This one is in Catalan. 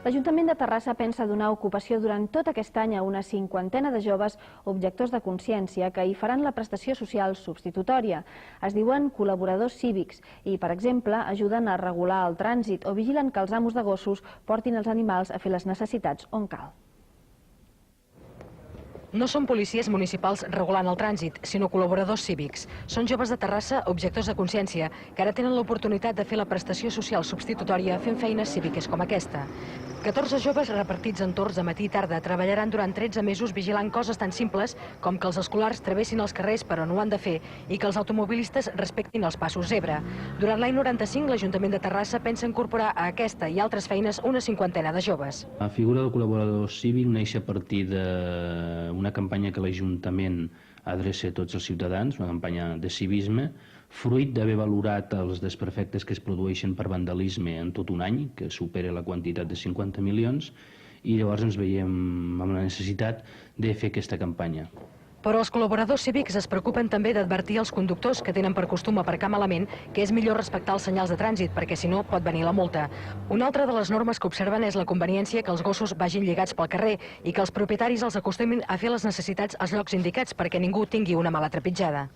L'Ajuntament de Terrassa pensa donar ocupació durant tot aquest any a una cinquantena de joves objectors de consciència que hi faran la prestació social substitutòria. Es diuen col·laboradors cívics i, per exemple, ajuden a regular el trànsit o vigilen que els amos de gossos portin els animals a fer les necessitats on cal. No són policies municipals regulant el trànsit, sinó col·laboradors cívics. Són joves de Terrassa, objectors de consciència, que ara tenen l'oportunitat de fer la prestació social substitutòria fent feines cíviques com aquesta. 14 joves repartits en torns de matí i tarda treballaran durant 13 mesos vigilant coses tan simples com que els escolars travessin els carrers per on ho han de fer i que els automobilistes respectin els passos zebra. Durant l'any 95, l'Ajuntament de Terrassa pensa incorporar a aquesta i altres feines una cinquantena de joves. La figura del col·laborador cívic neix a partir d'una campanya que l'Ajuntament adreça a tots els ciutadans, una campanya de civisme, fruit d'haver valorat els desperfectes que es produeixen per vandalisme en tot un any, que supera la quantitat de 50 milions, i llavors ens veiem amb la necessitat de fer aquesta campanya. Però els col·laboradors cívics es preocupen també d'advertir als conductors que tenen per costum aparcar malament que és millor respectar els senyals de trànsit, perquè si no pot venir la multa. Una altra de les normes que observen és la conveniència que els gossos vagin lligats pel carrer i que els propietaris els acostumin a fer les necessitats als llocs indicats perquè ningú tingui una mala trepitjada.